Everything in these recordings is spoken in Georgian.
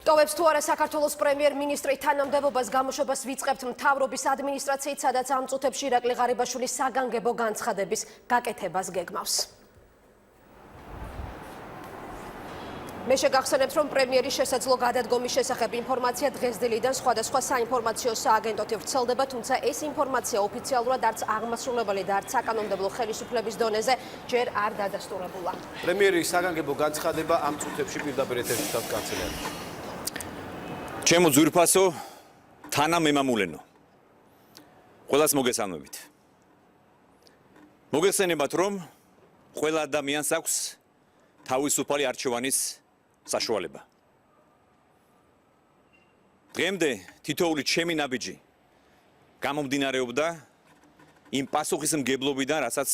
ტოვებს თუ არა საქართველოს პრემიერ-მინისტრი თანამდებობას გამოშვებას ვიწყებთ მთავრობის ადმინისტრაციით, სადაც ამ წუთებში ირაკლი ღარიბაშვილის საგანგებო განცხადების გაკეთებას გეგმავს. მე შეგახსენებთ, რომ პრემიერის შესაძლო გადადგომის შესახებ ინფორმაცია დღეს დილიდან სხვადასხვა საინფორმაციო სააგენტოთი ვრცელდება, თუმცა ეს ინფორმაცია ოფიციალურად არც აღმასრულებელი და არც საკანონმდებლო ხელისუფლების დონეზე ჯერ არ დადასტურებულა. პრემიერის საგანგებო განცხადება ამ წუთებში პირდაპირ ეთერში თავს კანცელარიაში. ჩემო ძვირფასო თანამემამულენო. ყველას მოგესალმებით. მოგესალმებათ, რომ ყველა ადამიანს აქვს თავისუფალი არჩევანის საშუალება. დღემდე თითოეული ჩემი ნაბიჯი გამომდინარეობდა იმ პასუხისმგებლობიდან, რასაც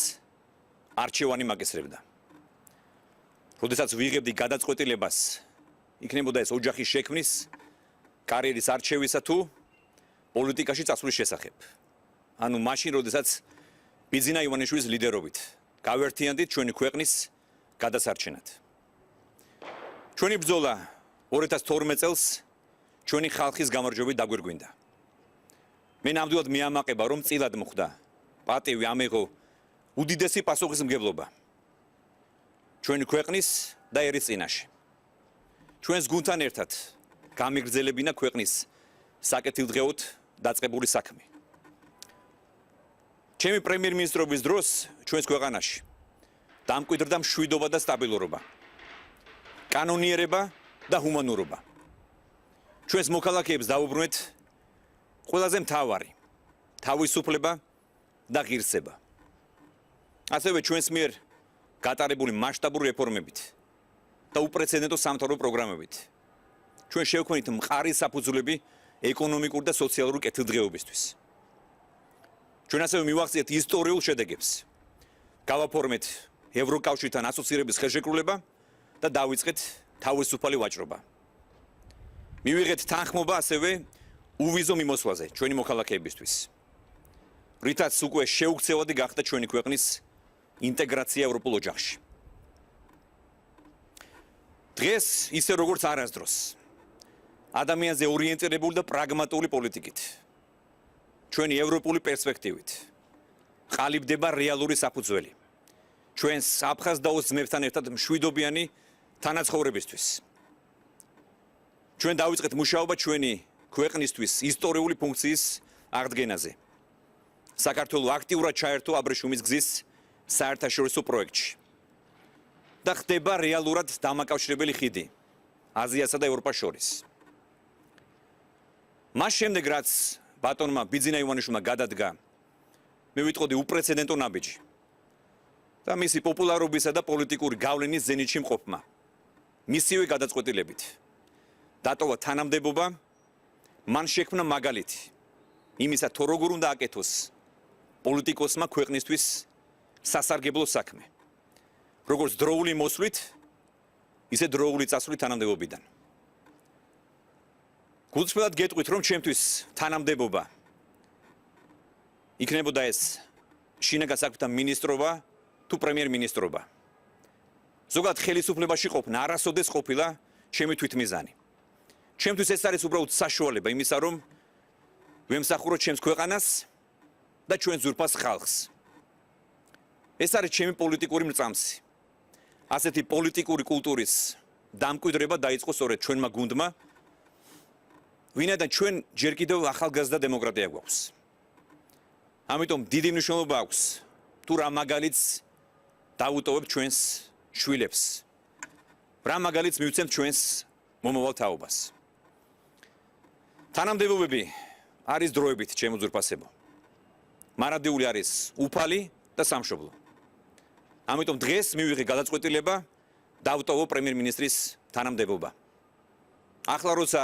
არჩევანი მაგესრებდა. როდესაც ვიღებდი გადაწყვეტილებას, იქნებოდა ეს ოჯახის შექმნის, კარიერის არჩევისა თუ პოლიტიკაში წასვლის შესახებ. ანუ მაშინ, როდესაც ბიძინა ივანიშვილის ლიდერობით გავერთიანდით ჩვენი ქვეყნის გადასარჩენად. ჩვენი ბრძოლა 2012 წელს ჩვენი ხალხის გამარჯვებით დაგვირგვინდა. მე ნამდვილად მიამაყება, რომ წილად მოხდა პატივი ამეღო უდიდესი პასუხისმგებლობა ჩვენი ქვეყნის და ერის წინაშე. ჩვენს გუნდთან ერთად გამიგრძელებინა ქვეყნის საკეთილდღეოდ დაწყებული საქმე. ჩემი პრემიერ-მინისტრობის დროს ჩვენს ქვეყანაში დამკვიდრდა მშვიდობა და სტაბილურობა, კანონიერება და ჰუმანურობა. ჩვენს მოქალაქეებს დაუბრუნეთ ყველაზე მთავარი თავისუფლება და ღირსება. ასევე ჩვენს მიერ გატარებული მასშტაბური რეფორმებით და უპრეცედენტო სამთავრობო პროგრამებით ჩვენ შევქმნით მყარი საფუძვლები ეკონომიკური და სოციალური კეთილდღეობისთვის. ჩვენ ასევე მივახციეთ ისტორიულ შედეგებს. გავაფორმეთ ევროკავშირთან ასოცირების ხელშეკრულება და დავიწყეთ თავისუფალი ვაჭრობა. მივიღეთ თანხმობა ასევე უვიზო მიმოსვლაზე ჩვენი მოქალაქეებისთვის. რითაც უკვე შეუქცევადი გახდა ჩვენი ქვეყნის ინტეგრაცია ევროპულ ოჯახში. დღეს ისე როგორც არასდროს ადამიანზე ორიენტირებული და პრაგმატული პოლიტიკით, ჩვენი ევროპული პერსპექტივით ყალიბდება რეალური საფუძველი ჩვენს აფხაზ-დაუს ძმებთან ერთად მშვიდობიანი თანაცხოვრებისთვის. ჩვენ დავიწყეთ მუშაობა ჩვენი ქვეყნისთვის ისტორიული ფუნქციის აღდგენაზე. საქართველო აქტიურად ჩაერთო აბრეშუმის გზის საერთაშორისო პროექტში და ხდება რეალურად დამაკავშირებელი ხიდი აზიასა და ევროპას შორის. მას შემდეგ, რაც ბატონმა ბიძინა ივანიშვილმა გადადგა, მე ვიტყოდი უპრეცედენტო ნაბიჯი და მისი პოპულარობისა და პოლიტიკური გავლენის ზენიტში მყოფმა მისივე გადაწყვეტილებით დატოვა თანამდებობა, მან შექმნა მაგალითი იმისა, თუ როგორ უნდა აკეთოს პოლიტიკოსმა ქვეყნისთვის სასარგებლო საქმე, როგორც დროული მოსვლით, ისე დროული წასვლით თანამდებობიდან. გულწრფელად გეტყვით, რომ ჩემთვის თანამდებობა იქნებოდა ეს შინაგან საქმეთა მინისტრობა თუ პრემიერ-მინისტრობა. ზოგადად ხელისუფლებაში ყოფნა არასოდეს ყოფილა ჩემი თვითმიზანი. ჩემთვის ეს არის უბრალოდ საშუალება იმისა, რომ ვემსახუროთ ჩემს ქვეყანას და ჩვენ ძვირფას ხალხს. ეს არის ჩემი პოლიტიკური მრწამსი. ასეთი პოლიტიკური კულტურის დამკვიდრება დაიწყო სწორედ ჩვენმა გუნდმა, ვინაიდან ჩვენ ჯერ კიდევ ახალგაზრდა დემოკრატია გვაქვს. ამიტომ დიდი მნიშვნელობა აქვს თუ რა მაგალითს დავუტოვებთ ჩვენს შვილებს, რა მაგალითს მივცემთ ჩვენს მომავალ თაობას. თანამდებობები არის დროებით, ჩემო ძვირფასებო. მარადიული არის უფალი და სამშობლო. ამიტომ დღეს მივიღე გადაწყვეტილება დავტოვო პრემიერ-მინისტრის თანამდებობა. ახლა როცა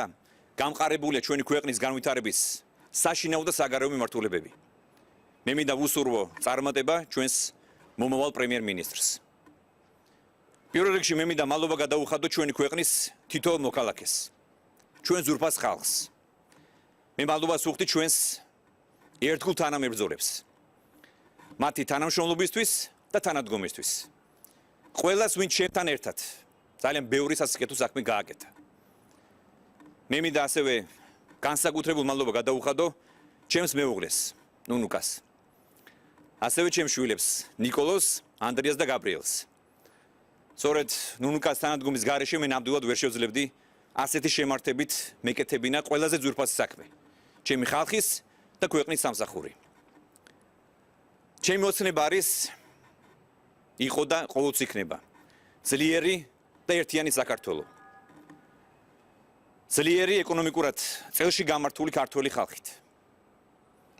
გამყარებულია ჩვენი ქვეყნის განვითარების საშინაო და საგარეო მიმართულებები, მე მინდა ვუსურვო წარმატება ჩვენს მომავალ პრემიერ-მინისტრს. პირველ რიგში მე მინდა მადლობა გადაუხადო ჩვენი ქვეყნის თითოეულ მოქალაქეს, ჩვენ ძვირფას ხალხს. მე მადლობას ვუხდი ჩვენს ერთგულ თანამებრძოლებს, მათი თანამშრომლობისთვის და თანადგომისთვის. ყველას, ვინც ჩემთან ერთად ძალიან ბევრი სასიკეთო საქმე გააკეთა. მე მინდა ასევე განსაკუთრებულ მადლობა გადაუხადო ჩემს მეუღლეს, ნუნუკას. ასევე ჩემს შვილებს, ნიკოლოს, ანდრიას და გაბრიელს. სწორედ ნუნუკას თანადგომის გარეშე მე ნამდვილად ვერ შევძლებდი ასეთი შემართებით მეკეთებინა ყველაზე ძვირფასი საქმე. ჩემი ხალხის და ქვეყნის სამსახური. ჩემი ოცნება არის იყო და ყოველთვის იქნება ძლიერი და ერთიანი საქართველო. ძლიერი ეკონომიკურად წელში გამართული ქართველი ხალხით.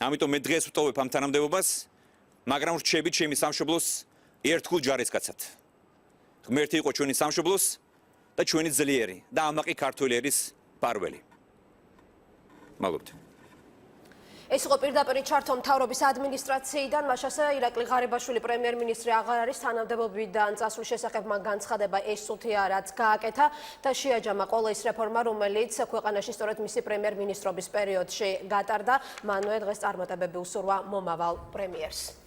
ამიტომ მე დღეს ვტოვებ ამ თანამდებობას, მაგრამ რჩებით ჩემი სამშობლოს ერთგულ ჯარისკაცად. ღმერთი იყო ჩვენი სამშობლოს და ჩვენი ძლიერი და ამაყი ქართველი ერის პარველი. მადლობთ. ეს იყო პირდაპირ ჩართო მთავრობის ადმინისტრაციიდან, მაშასა ირაკლი ღარიბაშვილი პრემიერ-მინისტრი აღარ არის, თანამდებობიდან წასვლის შესახებ მან განცხადება ეს წუთია, რაც გააკეთა და შეაჯამა ყველა ის რეფორმა, რომელიც ქვეყანაში სწორედ მისი პრემიერ-მინისტრობის პერიოდში გატარდა. მანვე დღეს წარმატებები უსურვა მომავალ პრემიერს.